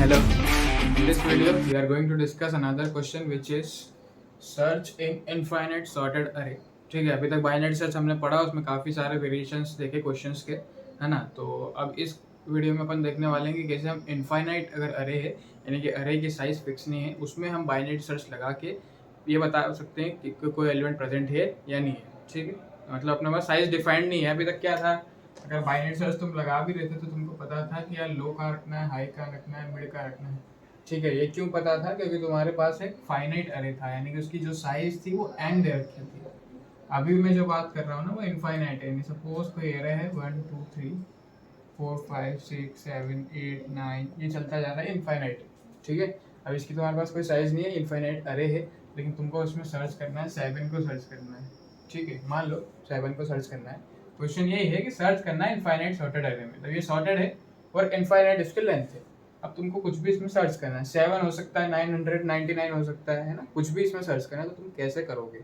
Hello. In this video, we are going to discuss another question which is search in infinite sorted array. ठीक है, अभी तक binary search हमने पढ़ा, उसमें काफ़ी सारे वेरिएशंस देखे क्वेश्चंस के, है ना। तो अब इस वीडियो में अपन देखने वाले हैं कि कैसे हम इनफाइनाइट अगर अरे है, यानी कि अरे की साइज फिक्स नहीं है, उसमें हम बाइनरी सर्च लगा के ये बता सकते हैं कि कोई एलिमेंट प्रेजेंट है या नहीं है। ठीक है, मतलब अपने पास साइज डिफाइंड नहीं है। अभी तक क्या था, अगर बाइनरी सर्च तुम लगा भी रहे थे तो तुमको पता था कि यार लो का रखना है, हाई का रखना है, मिड का रखना है। ठीक है, ये क्यों पता था? क्योंकि तुम्हारे पास एक फाइनाइट अरे था, यानी कि उसकी जो साइज थी वो एन दे रखी थी। अभी मैं जो बात कर रहा हूँ ना वो इनफाइनाइट है। सपोज कोई अरे है 1 2 3 4 5 6 7 8 9, ये चलता जा रहा है, इनफाइनाइट। ठीक है, अब इसकी तुम्हारे पास कोई साइज नहीं है, इनफाइनाइट अरे है, लेकिन तुमको उसमें सर्च करना है 7 को सर्च करना है। ठीक है, मान लो 7 को सर्च करना है। क्वेश्चन यही है कि सर्च करना है इनफाइनाइट सॉर्टेड अरे में। तो ये सॉर्टेड है और इनफाइनाइट इसकी लेंथ है। अब तुमको कुछ भी इसमें सर्च करना है, 7 हो सकता है, 999 हो सकता है ना, कुछ भी इसमें सर्च करना है, तो तुम कैसे करोगे,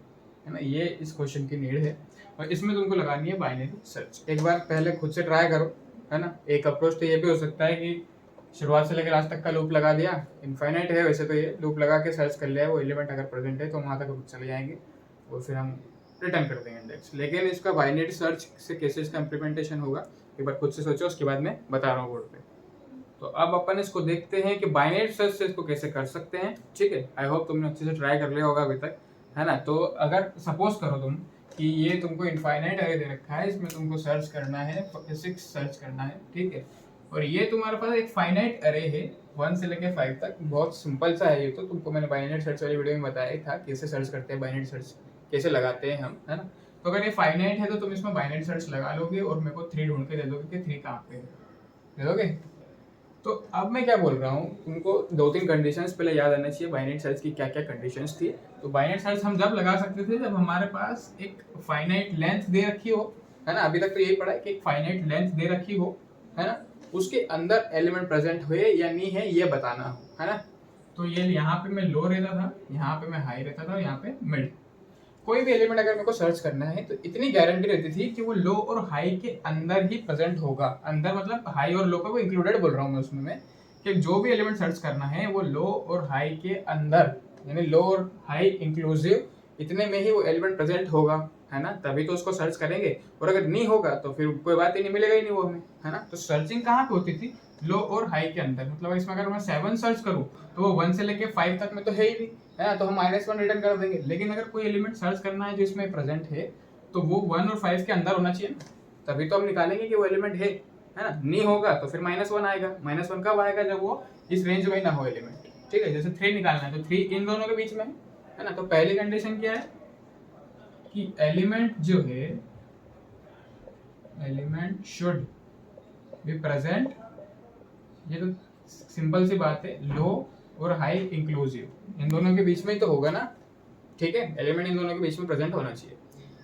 है ना। ये इस क्वेश्चन की नीड है और इसमें तुमको लगानी है बाइनरी सर्च। एक बार पहले खुद से ट्राई करो, है ना। एक अप्रोच तो ये भी हो सकता है कि शुरुआत से लेकर लास्ट तक का लूप लगा दिया, इनफाइनाइट है वैसे तो, ये लूप लगा के सर्च कर लिया, वो एलिमेंट अगर प्रेजेंट है तो वहाँ तक चले जाएंगे और फिर हम रिटर्न कर देंगे इंडेक्स। लेकिन इसका बाइनरी सर्च से कैसे इसका इम्प्लीमेंटेशन होगा, एक बार खुद से सोचो, उसके बाद मैं बता रहा हूँ बोर्ड पे। तो अब अपन इसको देखते हैं कि बाइनरी सर्च से इसको कैसे कर सकते हैं। ठीक है, आई होप तुमने अच्छे से ट्राई कर लिया होगा अभी तक, है ना। तो अगर सपोज करो तुम कि ये तुमको इनफाइनाइट अरे दे रखा है, इसमें तुमको सर्च करना है 6 सर्च करना है। ठीक है, और ये तुम्हारे पास एक फाइनाइट अरे है 1 से लेकर 5 तक। बहुत सिंपल सा है ये तो, तुमको मैंने बाइनरी सर्च वाली वीडियो में बताया था कैसे सर्च करते हैं, बाइनरी सर्च कैसे लगाते हैं हम, है ना। तो अगर ये फाइनाइट है तो तुम इसमें बाइनरी सर्च लगा लोगे और मेरे को 3 ढूंढ के दे दोगे कि 3 कहाँ पे है, दे दोगे। तो अब मैं क्या बोल रहा हूँ, तुमको 2-3 कंडीशंस पहले याद आना चाहिए बाइनरी सर्च की, क्या क्या कंडीशंस थी। तो बाइनरी सर्च हम जब लगा सकते थे जब हमारे पास एक फाइनाइट लेंथ दे रखी हो, है ना। अभी तक तो यही पढ़ा है कि एक फाइनाइट लेंथ दे रखी हो, है ना, उसके अंदर एलिमेंट प्रेजेंट हुए या नहीं है ये बताना हो, है ना। तो ये यहाँ पे मैं लो रहता था, यहाँ पे मैं हाई रहता था और यहाँ पे मिड। कोई भी एलिमेंट अगर मेरे को सर्च करना है तो इतनी गारंटी रहती थी कि वो लो और हाई के अंदर ही प्रेजेंट होगा। अंदर मतलब हाई और लो का वो इंक्लूडेड बोल रहा हूँ मैं उसमें, मैं कि जो भी एलिमेंट सर्च करना है वो लो और हाई के अंदर, यानी लो और हाई इंक्लूसिव, इतने में ही वो एलिमेंट प्रेजेंट होगा, है ना। तभी तो उसको सर्च करेंगे, और अगर नहीं होगा तो फिर कोई बात ही नहीं, मिलेगा ही नहीं वो हमें, है ना। तो सर्चिंग कहाँ पे होती थी? लो और हाई के अंदर। मतलब इसमें अगर मैं 7 सर्च करूँ तो वो 1 से लेके 5 तक में तो है ही नहीं, है ना, तो हम -1 रिटर्न कर देंगे। लेकिन अगर कोई एलिमेंट सर्च करना है जो इसमें प्रेजेंट है तो वो 1 और 5 के अंदर होना चाहिए ना, तभी तो हम निकालेंगे कि वो एलिमेंट है ना। नहीं होगा तो फिर -1 आएगा। -1 कब आएगा? जब वो इस रेंज में ना हो एलिमेंट। ठीक है, जैसे 3 निकालना है तो 3 इन दोनों के बीच में है ना। तो पहली कंडीशन क्या है कि एलिमेंट जो है, एलिमेंट शुड बी प्रेजेंट, ये तो सिंपल सी बात है, लो और हाई इंक्लूसिव इन दोनों के बीच में ही तो होगा ना। ठीक है, एलिमेंट इन दोनों के बीच में प्रेजेंट होना चाहिए।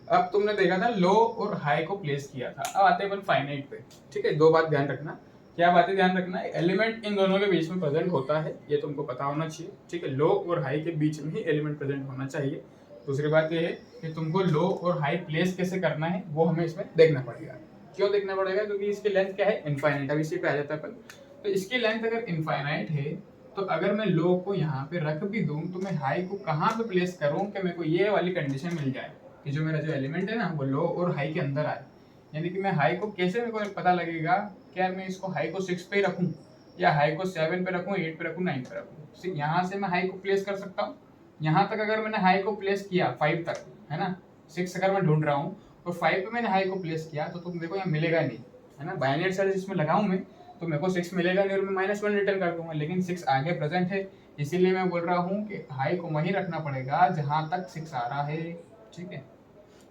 अब तुमने देखा था लो और हाई को प्लेस किया था, अब आते हैं फाइनाइट पे। ठीक है, 2 बात ध्यान रखना। क्या बातें ध्यान रखना है? एलिमेंट इन दोनों के बीच में प्रेजेंट होता है, ये तुमको पता होना चाहिए। ठीक है, लो और हाई के बीच में ही एलिमेंट प्रेजेंट होना चाहिए। दूसरी बात ये है कि तुमको लो और हाई प्लेस कैसे करना है वो हमें इसमें देखना पड़ेगा। क्यों देखना पड़ेगा? क्योंकि इसकी लेंथ क्या है? इनफाइनाइट। अब इसी पे आ जाता है अपन। तो इसकी लेंथ अगर इनफाइनाइट है तो अगर मैं लो को यहाँ पे रख भी दूं तो मैं हाई को कहाँ पे प्लेस करूँ कि मेरे को ये वाली कंडीशन मिल जाए कि जो मेरा जो एलिमेंट है ना वो लो और हाई के अंदर आए। यानी कि मैं हाई को कैसे, मेरे को पता लगेगा क्या मैं इसको हाई को 6 पे रखूँ या हाई को 7 पे रखूँ, 8 पे रखूँ, 9 पे रखूँ। यहाँ से मैं हाई को प्लेस कर सकता हूँ। यहाँ तक अगर मैंने हाई को प्लेस किया 5 तक, है ना, 6 अगर मैं ढूंढ रहा हूँ और 5 पे मैंने हाई को प्लेस किया तो तुम देखो यहाँ मिलेगा नहीं, है ना। बाइनरी सर्च इसमें लगाऊं मैं तो मेरे को 6 मिलेगा नहीं और मैं -1 रिटर्न कर दूंगा। लेकिन 6 आगे प्रेजेंट है, इसीलिए मैं बोल रहा हूँ कि हाई को वहीं रखना पड़ेगा जहां तक 6 आ रहा है। ठीक है,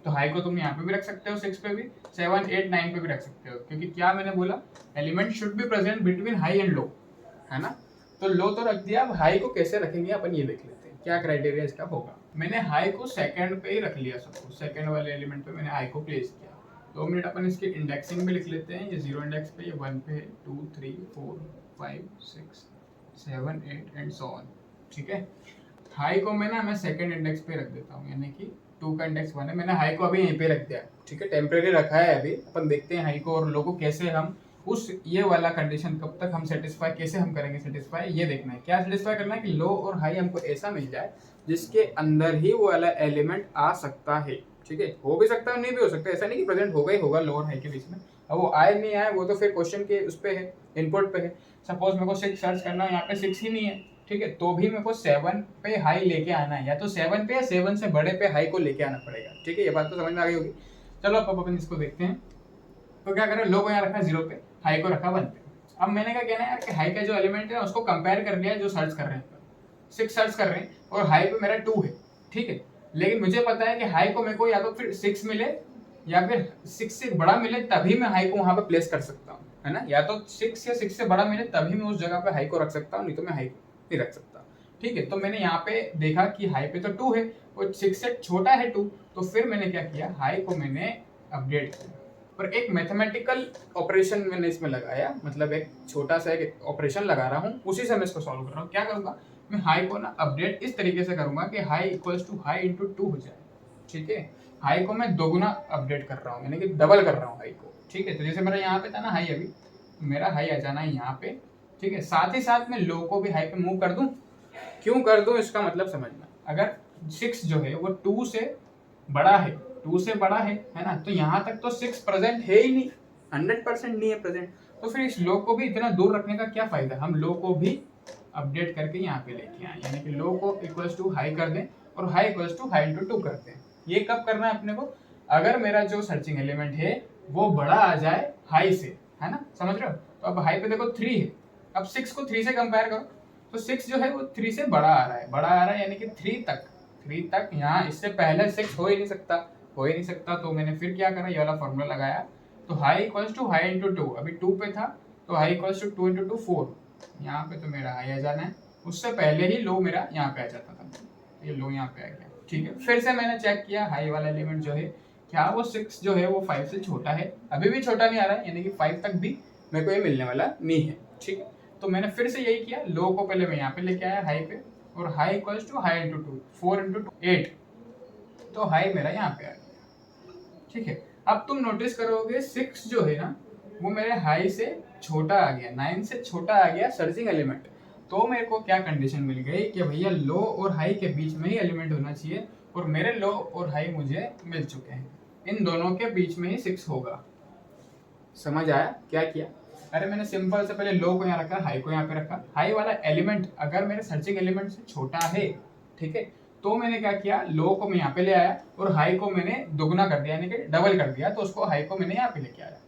तो हाई को तुम यहाँ पे भी रख सकते हो, 6 पे भी, 7 8 9 पे भी रख सकते हो, क्योंकि क्या मैंने बोला, element should be present between high and low, है ना। तो लो तो रख दिया, अब हाई को कैसे रखेंगे अपन ये देख लेते हैं, क्या क्राइटेरिया इसका होगा। मैंने हाई को सेकंड पे ही रख लिया, सबको सेकंड वाले एलिमेंट पे मैंने हाई को प्लेस किया। 2 मिनट अपन इसके इंडेक्सिंग में लिख लेते हैं। ये 0 इंडेक्स पे, ये 1 पे, 2 3 4 5 6 7 8 एंड सो ऑन। ठीक है, हाई को मैं सेकंड इंडेक्स पे रख देता हूँ, यानी कि 2 का इंडेक्स 1 है, मैंने हाई को अभी यहीं पे रख दिया। ठीक है, टेम्परेरी रखा है अभी। अपन देखते हैं हाई को और लो को कैसे हम उस ये वाला कंडीशन कब तक हम सेटिस्फाई, कैसे हम करेंगे सेटिस्फाई, ये देखना है। क्या सेटिस्फाई करना है कि लो और हाई हमको ऐसा मिल जाए जिसके अंदर ही वो वाला एलिमेंट आ सकता है। ठीक है, हो भी सकता है नहीं भी हो सकता है, ऐसा नहीं कि प्रेजेंट होगा ही होगा लो और हाई के बीच में। अब वो आए नहीं आए वो तो फिर क्वेश्चन के उस पर है, इनपुट पे है। सपोज मेरे को 6 सर्च करना है, यहाँ पे 6 ही नहीं है, ठीक है, तो भी मेरे को 7 पे हाई लेके आना है, या तो 7 पे या 7 से बड़े पे हाई को लेके आना पड़ेगा। ठीक है, ये बात तो समझ में आ गई होगी। चलो अब अपन इसको देखते हैं। तो क्या करें, लो को यहाँ रखा 0 पे, हाई को रखा 1 पे। अब मैंने क्या कहना है यार कि हाई का जो एलिमेंट है उसको कंपेयर कर लिया जो सर्च कर रहे हैं, 6 सर्च कर रहे हैं और हाई पे मेरा 2 है। ठीक है, लेकिन मुझे पता है कि हाई को मेरे को या तो फिर 6 मिले या फिर 6 से बड़ा मिले, तभी मैं हाई को वहां पे प्लेस कर सकता हूँ, है ना। या तो 6 या 6 से बड़ा मिले तभी मैं उस जगह पे हाई को रख सकता हूँ, नहीं तो मैं हाई को नहीं रख सकता। ठीक है, तो मैंने यहाँ पे देखा कि हाई पे तो 2 है और 6 से छोटा है 2, तो फिर मैंने क्या किया, हाई को मैंने अपडेट किया और एक मैथमेटिकल ऑपरेशन मैंने इसमें लगाया, मतलब एक छोटा सा एक ऑपरेशन लगा रहा हूँ, उसी से मैं इसको सॉल्व कर रहा हूँ। क्या करूंगा, मैं हाई को ना अपडेट इस तरीके से करूंगा कि high equals to high into 2 हो जाए। ठीक है, हाई को मैं दोगुना अपडेट कर रहा हूँ, यानी कि डबल कर रहा हूँ हाई को। ठीक है, तो जैसे मेरा यहाँ पे था ना हाई, अभी मेरा हाई आ जाना है यहाँ पे। ठीक है, साथ ही साथ मैं लो को भी हाई पे मूव कर दूं। क्यों कर दूं इसका मतलब समझना, अगर 6 जो है वो 2 से बड़ा है, 2 से बड़ा है ना, तो यहाँ तक तो 6 प्रेजेंट है ही नहीं, 100% नहीं है प्रेजेंट, तो फिर इस लो को भी इतना दूर रखने का क्या फायदा। हम लो को भी अपडेट करके यहाँ पे लेके आए, यानी कि लो को इक्वल्स टू हाई कर दें और high equals to high into 2 कर दें। ये कब करना है अपने को, अगर मेरा जो सर्चिंग एलिमेंट है वो बड़ा आ जाए हाई से, है ना, समझ रहे हो। तो अब हाई पे देखो 3 है, अब 6 को 3 से कंपेयर करो तो 6 जो है वो 3 से बड़ा आ रहा है, बड़ा आ रहा है यानी कि 3 तक यहाँ, इससे पहले 6 हो ही नहीं सकता, हो ही नहीं सकता। तो मैंने फिर क्या करा, ये वाला फॉर्मूला लगाया, तो high equals to high into 2, अभी 2 पे था तो हाई इक्वल्स टू 2 इंटू 2 4, यहाँ पे तो मेरा हाई आ जाना है, उससे पहले ही लो मेरा यहाँ पे आ जाता था, ये लो यहाँ पे आ गया। ठीक है, फिर से मैंने चेक किया हाई वाला एलिमेंट जो है, क्या वो 6 जो है वो 5 से छोटा है, अभी भी छोटा नहीं आ रहा है, यानी कि 5 तक भी मेरे को ये मिलने वाला नहीं है। ठीक है, तो मैंने फिर से यही किया, लो को पहले मैं यहाँ पे लेके आया हाई पे, और high equals to high into 2, 4 into 8, तो हाई मेरा यहाँ पे आ गया। ठीक है, अब तुम नोटिस करोगे 6 जो है ना वो मेरे हाई से छोटा आ गया, 9 से छोटा आ गया सर्चिंग एलिमेंट। तो मेरे को क्या कंडीशन मिल गई कि भैया लो और हाई के बीच में ही एलिमेंट होना चाहिए, और मेरे लो और हाई मुझे मिल चुके हैं, इन दोनों के बीच में ही 6 होगा। समझ आया क्या किया, अरे मैंने सिंपल से पहले लो को यहाँ रखा, हाई को यहाँ पे रखा। हाई वाला एलिमेंट अगर मेरे सर्चिंग एलिमेंट से छोटा है, ठीक है, तो मैंने क्या किया, लो को मैं यहाँ पे ले आया और हाई को मैंने दोगुना कर दिया, यानी कि डबल कर दिया, तो उसको हाई को मैंने यहाँ पे लेके आया।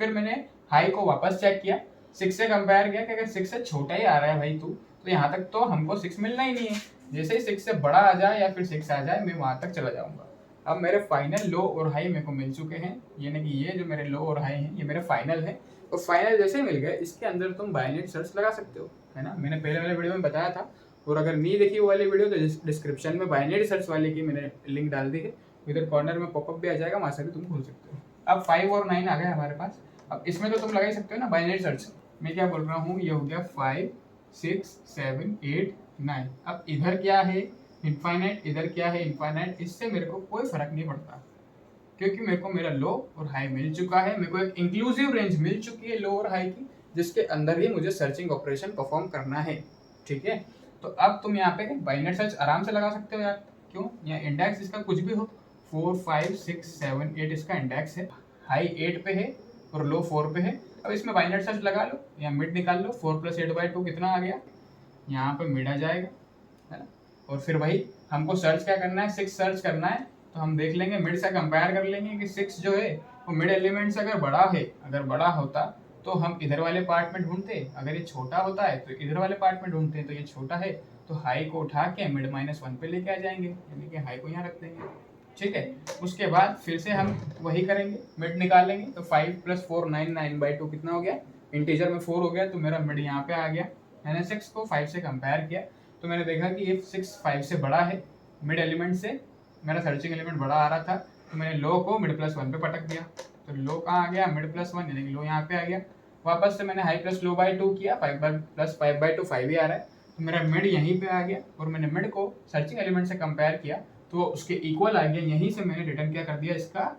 फिर मैंने हाई को वापस चेक किया, 6 से कंपेयर किया कि अगर 6 से छोटा ही आ रहा है भाई तू, तो यहाँ तक तो हमको 6 मिलना ही नहीं है, जैसे ही 6 से बड़ा आ जाए या फिर 6 आ जाए मैं वहां तक चला जाऊंगा। अब मेरे फाइनल लो और हाई मेरे को मिल चुके हैं, यानी कि ये जो मेरे लो और हाई हैं ये मेरे फाइनल है। और फाइनल जैसे मिल गए, इसके अंदर तुम बाइनरी सर्च लगा सकते हो, है ना, मैंने पहले वाले वीडियो में बताया था। और अगर नहीं देखी वो वाली वीडियो तो डिस्क्रिप्शन में बाइनरी सर्च वाले की मैंने लिंक डाल दी है, इधर कॉर्नर में पॉपअप भी आ जाएगा, वहां से भी तुम खोल सकते हो। अब 5 और 9 आ गए हमारे पास, अब इसमें तो तुम लगा ही सकते हो ना बाइनरी सर्च। मैं क्या बोल रहा हूँ, ये हो गया 5 6 7 8 9। अब इधर क्या है इनफाइनाइट, इधर क्या है इनफाइनाइट, इससे मेरे को कोई फर्क नहीं पड़ता, क्योंकि मेरे को मेरा लो और हाई मिल चुका है, मेरे को एक इंक्लूसिव रेंज मिल चुकी है लो और हाई की, जिसके अंदर ही मुझे सर्चिंग ऑपरेशन परफॉर्म करना है। ठीक है, तो अब तुम यहाँ पे बाइनरी सर्च आराम से लगा सकते हो यार, क्यों, यहाँ इंडेक्स इसका कुछ भी हो, 4 5 6 7 8 इसका इंडेक्स है, हाई 8 पे है और लो 4 पे है। अब इसमें बाइनरी सर्च लगा लो या मिड निकाल लो, 4 + 8/2 कितना आ गया, यहाँ पे मिड आ जाएगा, है ना। और फिर भाई हमको सर्च क्या करना है, 6 सर्च करना है, तो हम देख लेंगे मिड से कंपेयर कर लेंगे कि 6 जो है वो मिड एलिमेंट से अगर बड़ा है, अगर बड़ा होता तो हम इधर वाले पार्ट में ढूंढते, अगर ये छोटा होता है तो इधर वाले पार्ट में ढूंढते हैं, तो ये छोटा है तो हाई को उठा के मिड -1 पे लेके आ जाएंगे, यानी कि हाई को यहाँ रख देंगे। ठीक है, उसके बाद फिर से हम वही करेंगे, मिड निकालेंगे, तो 5 + 4 9 9/2 कितना हो गया, इंटीजर में 4 हो गया, तो मेरा मिड यहाँ पे आ गया। मैंने 6 को 5 से कंपेयर किया तो मैंने देखा कि ये 6 5 से बड़ा है, मिड एलिमेंट से मेरा सर्चिंग एलिमेंट बड़ा आ रहा था, तो मैंने लो को मिड +1 पे पटक दिया, तो लो कहाँ आ गया, मिड +1, यानी कि लो यहाँ पे आ गया। वापस से मैंने हाई + लो/2 किया, 5 + 5/2 5 ही आ रहा है, तो मेरा मिड यहीं पे आ गया, और मैंने मिड को सर्चिंग एलिमेंट से कंपेयर किया तो उसके इक्वल आ गया, यहीं से मैंने रिटर्न क्या कर दिया, इसका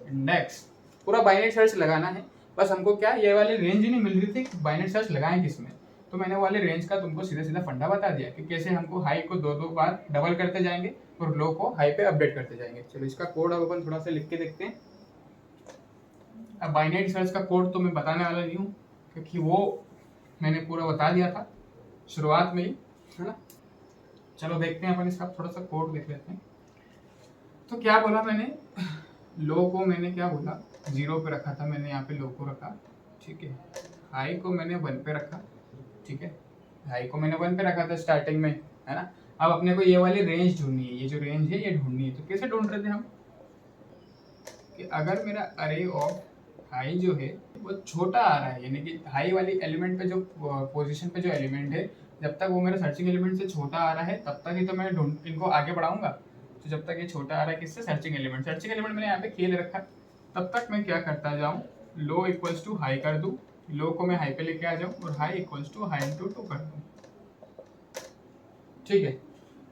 इंडेक्स। पूरा बाइनरी सर्च लगाना है, बस हमको क्या ये वाली रेंज ही नहीं मिल रही थी कि बाइनरी सर्च लगाएं किसमें, तो मैंने वो वाले रेंज का तुमको सीधा सीधा फंडा बता दिया कि कैसे हमको हाई को 2-2 बार डबल करते जाएंगे और लो को हाई पे अपडेट करते जाएंगे। चलो इसका कोड अब अपन थोड़ा सा लिख के देखते हैं। अब बाइनरी सर्च का कोड तो मैं बताने वाला नहीं हूँ क्योंकि वो मैंने पूरा बता दिया था शुरुआत में ही, है ना। चलो देखते हैं अपन इसका थोड़ा सा कोड देख लेते हैं। तो क्या बोला मैंने, लो को मैंने क्या बोला 0 पे रखा था, मैंने यहाँ पे लो को रखा, ठीक है। हाई को मैंने 1 पे रखा, ठीक है। हाई को मैंने 1 पे रखा था स्टार्टिंग में, है ना। अब अपने को ये वाली रेंज ढूंढनी है, ये जो रेंज है ये ढूंढनी है। तो कैसे ढूंढ रहे थे हम कि अगर मेरा अरे ऑफ हाई जो है वो छोटा आ रहा है, यानी कि हाई वाली एलिमेंट पे जो पोजीशन पे जो एलिमेंट है, जब तक वो मेरा सर्चिंग एलिमेंट से छोटा आ रहा है तब तक ही तो मैं इनको आगे बढ़ाऊंगा। तो जब तक ये छोटा आ रहा है किससे, सर्चिंग एलिमेंट मैंने यहाँ पे खेल रखा, तब तक मैं क्या करता जाऊँ, लो इक्वल्स टू हाई कर दूँ, लो को मैं हाई पे लेके आ जाऊँ और high equals to high into 2 कर दूँ, ठीक है।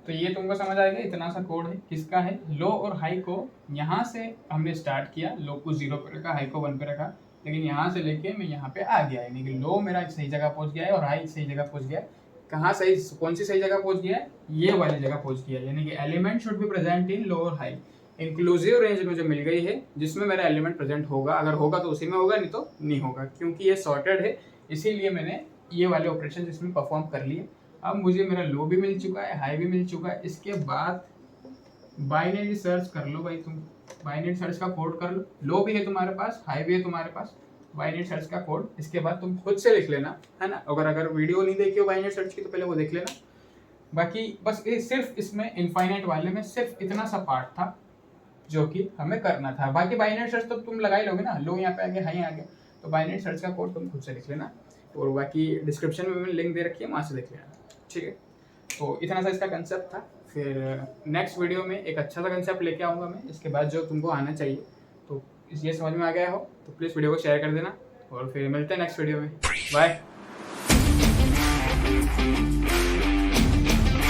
तो ये तुमको समझ आएगा, इतना सा कोड है किसका है, लो और हाई को यहाँ से हमने स्टार्ट किया, लो को 0 पे रखा, हाई को 1 पे रखा, लेकिन यहाँ से लेके मैं यहाँ पे आ गया, यानी कि लो मेरा सही जगह पहुँच गया है और हाई सही जगह पहुँच गया है। कहाँ सही, कौन सी सही जगह पहुँच गया है, ये वाली जगह पहुँच गया है, यानी कि element should be present in low और हाई। इंक्लूसिव रेंज में जो मिल गई है जिसमें मेरा एलिमेंट प्रेजेंट होगा, अगर होगा तो उसी में होगा, नहीं तो नहीं होगा, क्योंकि ये सॉर्टेड है इसीलिए मैंने ये वाले ऑपरेशन इसमें परफॉर्म कर लिए। अब मुझे मेरा लो भी मिल चुका है, हाई भी मिल चुका है, इसके बाद बाइनरी सर्च कर लो भाई, तुम बाइनरी सर्च का कोड कर लो, लो भी है तुम्हारे पास, हाई भी है तुम्हारे पास, बाइनरी सर्च का कोड इसके बाद तुम खुद से लिख लेना, है ना। अगर वीडियो नहीं देखी हो बाइनरी सर्च की तो पहले वो देख लेना। बाकी बस ये सिर्फ इसमें इनफाइनाइट वाले में सिर्फ इतना सा पार्ट था जो कि हमें करना था। बाकी बाइनरी सर्च तो तुम लगा ही लोगे ना, लो यहाँ पे आ गया, हाई आ गया, तो बाइनरी सर्च का कोड तुम खुद से लिख लेना और बाकी डिस्क्रिप्शन में मैंने लिंक दे रखी है, वहाँ से देख लेना, ठीक है। तो इतना सा इसका कंसेप्ट था। फिर नेक्स्ट वीडियो में एक अच्छा सा कंसेप्ट लेके आऊँगा मैं, इसके बाद जो तुमको आना चाहिए। तो ये समझ में आ गया हो तो प्लीज़ वीडियो को शेयर कर देना और फिर मिलते हैं नेक्स्ट वीडियो में। बाय।